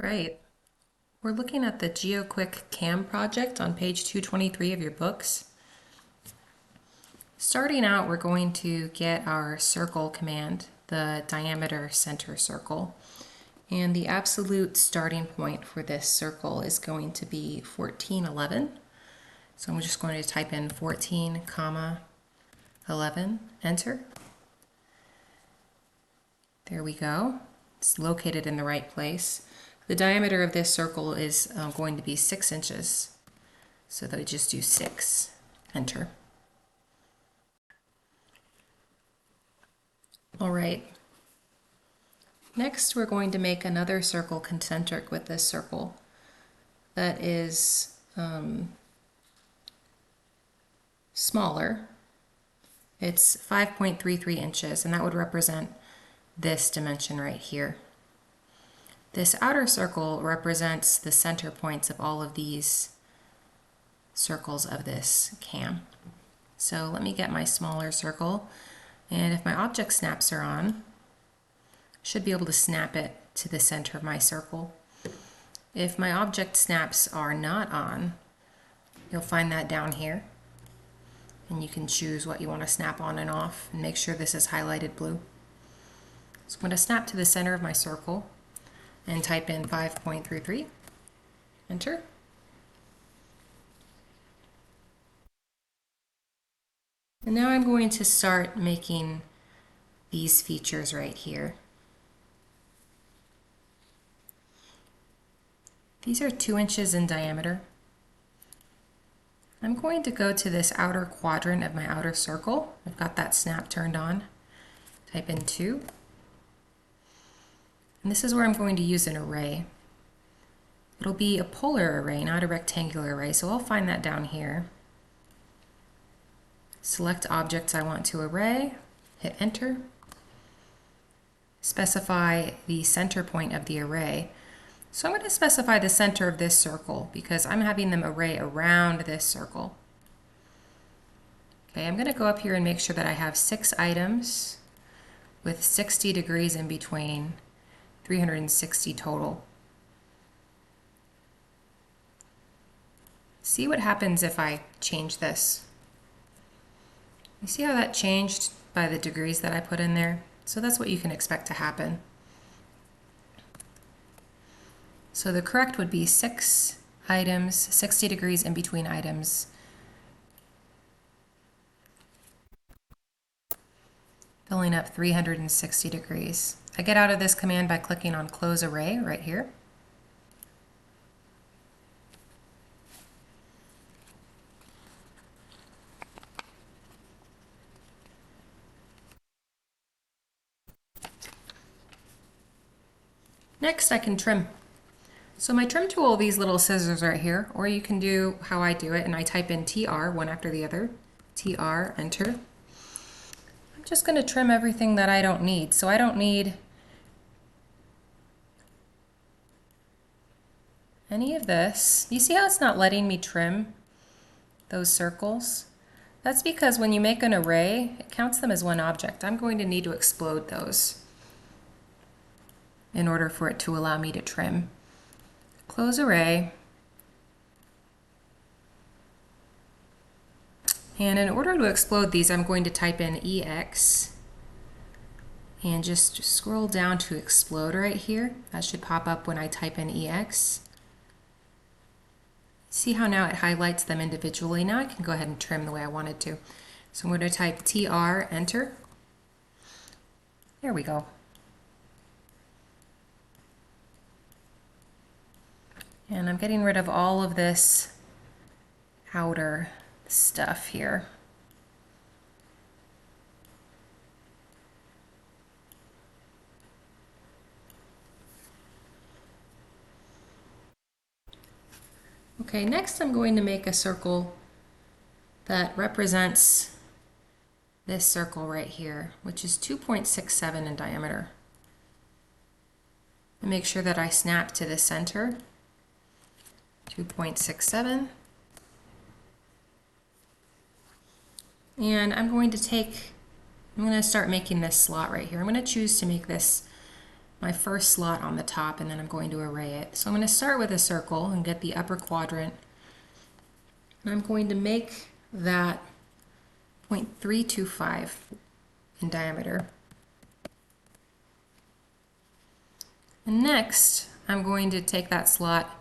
Right. We're looking at the Geoquick Cam project on page 223 of your books. Starting out, we're going to get our circle command, the diameter center circle. And the absolute starting point for this circle is going to be 1411. So I'm just going to type in 14, 11, enter. There we go. It's located in the right place. The diameter of this circle is going to be 6 inches. So that I just do 6, enter. All right. Next, we're going to make another circle concentric with this circle that is smaller. It's 5.33 inches, and that would represent this dimension right here. This outer circle represents the center points of all of these circles of this cam. So let me get my smaller circle, and if my object snaps are on, I should be able to snap it to the center of my circle. If my object snaps are not on, you'll find that down here, and you can choose what you want to snap on and off, and make sure this is highlighted blue. So I'm going to snap to the center of my circle and type in 5.33, enter. And now I'm going to start making these features right here. These are 2 inches in diameter. I'm going to go to this outer quadrant of my outer circle. I've got that snap turned on. Type in 2. And this is where I'm going to use an array. It'll be a polar array, not a rectangular array, so I'll find that down here. Select objects I want to array, hit enter. Specify the center point of the array. So I'm going to specify the center of this circle because I'm having them array around this circle. Okay, I'm going to go up here and make sure that I have 6 items with 60 degrees in between, 360 total. See what happens if I change this. You see how that changed by the degrees that I put in there? So that's what you can expect to happen. So the correct would be 6 items, 60 degrees in between items. Filling up 360 degrees. I get out of this command by clicking on Close Array right here. Next, I can trim. So my trim tool, these little scissors right here, or you can do how I do it, and I type in TR one after the other. TR, enter. I'm just going to trim everything that I don't need. So I don't need any of this. You see how it's not letting me trim those circles? That's because when you make an array, it counts them as one object. I'm going to need to explode those in order for it to allow me to trim. Close array. And in order to explode these, I'm going to type in EX and just scroll down to explode right here. That should pop up when I type in EX. See how now it highlights them individually? Now I can go ahead and trim the way I wanted to. So I'm going to type TR, enter. There we go. And I'm getting rid of all of this outer stuff here. Okay, next I'm going to make a circle that represents this circle right here, which is 2.67 in diameter. And make sure that I snap to the center. 2.67. And I'm going to start making this slot right here. I'm going to choose to make this my first slot on the top, and then I'm going to array it. So I'm going to start with a circle and get the upper quadrant. And I'm going to make that 0.325 in diameter. And next, I'm going to take that slot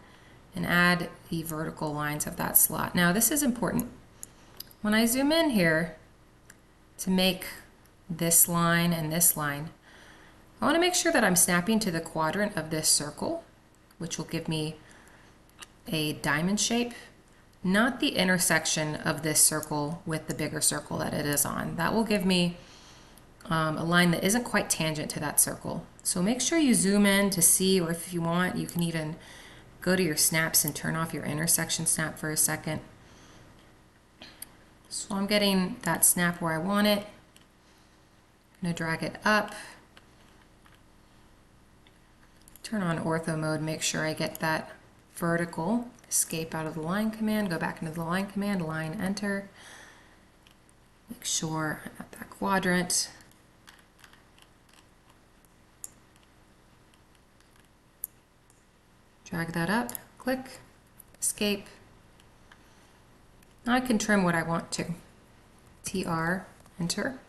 and add the vertical lines of that slot. Now this is important. When I zoom in here to make this line and this line, I want to make sure that I'm snapping to the quadrant of this circle, which will give me a diamond shape, not the intersection of this circle with the bigger circle that it is on. That will give me a line that isn't quite tangent to that circle. So make sure you zoom in to see, or if you want, you can even go to your snaps and turn off your intersection snap for a second. So I'm getting that snap where I want it. I'm going to drag it up. Turn on ortho mode, make sure I get that vertical. Escape out of the line command, go back into the line command, line, enter. Make sure I'm at that quadrant. Drag that up, click, escape. Now I can trim what I want to. TR, enter.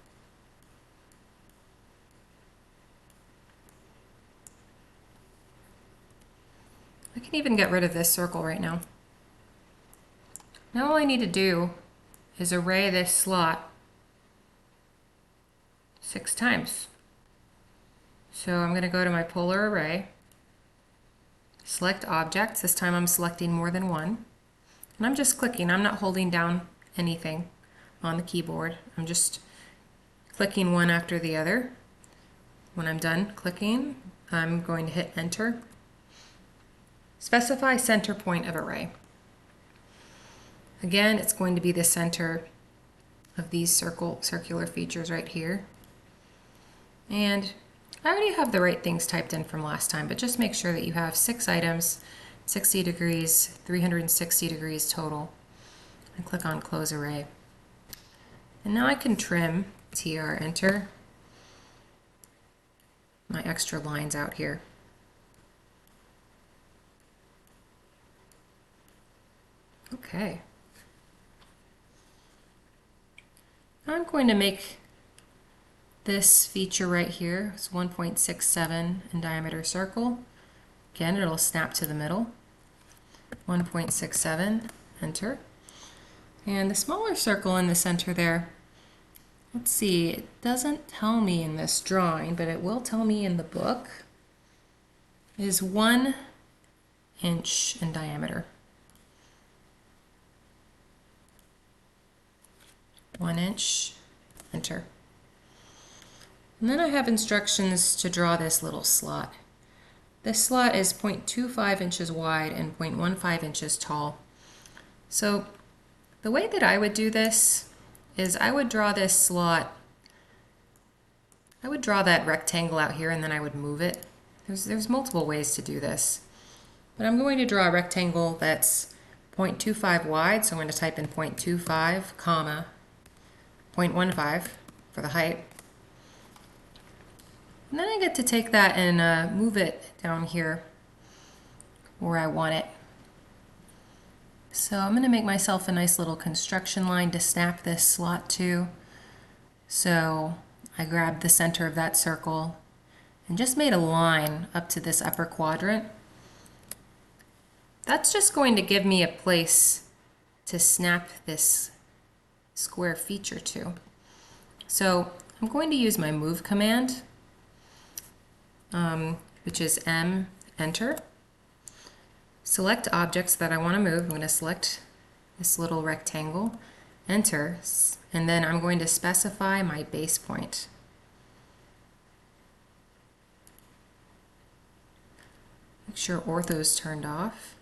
I can even get rid of this circle right now. Now all I need to do is array this slot 6 times. So I'm going to go to my polar array, select objects. This time I'm selecting more than one. And I'm just clicking. I'm not holding down anything on the keyboard. I'm just clicking one after the other. When I'm done clicking, I'm going to hit enter. Specify center point of array. Again, it's going to be the center of these circular features right here. And I already have the right things typed in from last time, but just make sure that you have 6 items, 60 degrees, 360 degrees total. And click on close array. And now I can trim, TR, enter, my extra lines out here. Okay. I'm going to make this feature right here. It's 1.67 in diameter circle. Again, it'll snap to the middle. 1.67, enter. And the smaller circle in the center there, let's see, it doesn't tell me in this drawing, but it will tell me in the book, is 1 inch in diameter. 1 inch, enter. And then I have instructions to draw this little slot. This slot is 0.25 inches wide and 0.15 inches tall. So the way that I would do this is I would draw this slot, I would draw that rectangle out here and then I would move it. There's multiple ways to do this. But I'm going to draw a rectangle that's 0.25 wide, so I'm going to type in 0.25, comma, 0.15 for the height. And then I get to take that and move it down here where I want it. So I'm going to make myself a nice little construction line to snap this slot to. So I grabbed the center of that circle and just made a line up to this upper quadrant. That's just going to give me a place to snap this square feature to. So I'm going to use my move command, which is M, enter. Select objects that I want to move. I'm going to select this little rectangle, enter, and then I'm going to specify my base point. Make sure ortho is turned off.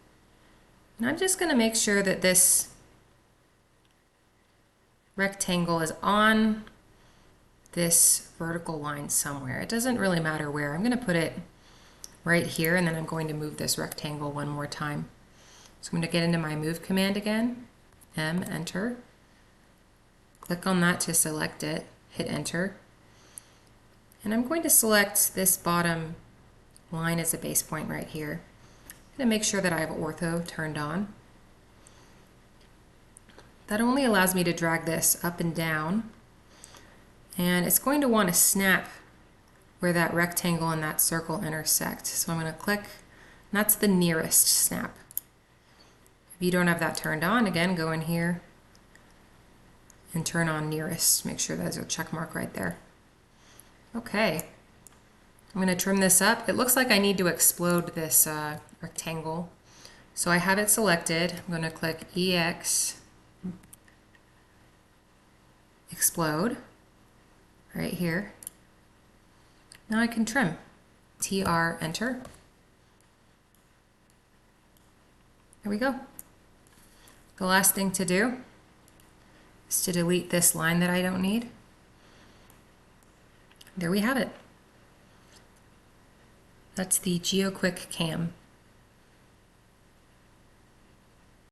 And I'm just going to make sure that this rectangle is on this vertical line somewhere. It doesn't really matter where. I'm going to put it right here, and then I'm going to move this rectangle one more time. So I'm going to get into my move command again, M, enter. Click on that to select it, hit enter. And I'm going to select this bottom line as a base point right here. I'm going to make sure that I have ortho turned on. That only allows me to drag this up and down, and it's going to want to snap where that rectangle and that circle intersect. So I'm going to click, and that's the nearest snap. If you don't have that turned on, again, go in here and turn on nearest. Make sure there's a check mark right there. Okay, I'm going to trim this up. It looks like I need to explode this rectangle. So I have it selected. I'm going to click EX, explode, right here. Now I can trim. TR, enter. There we go. The last thing to do is to delete this line that I don't need. There we have it. That's the Geoquick Cam.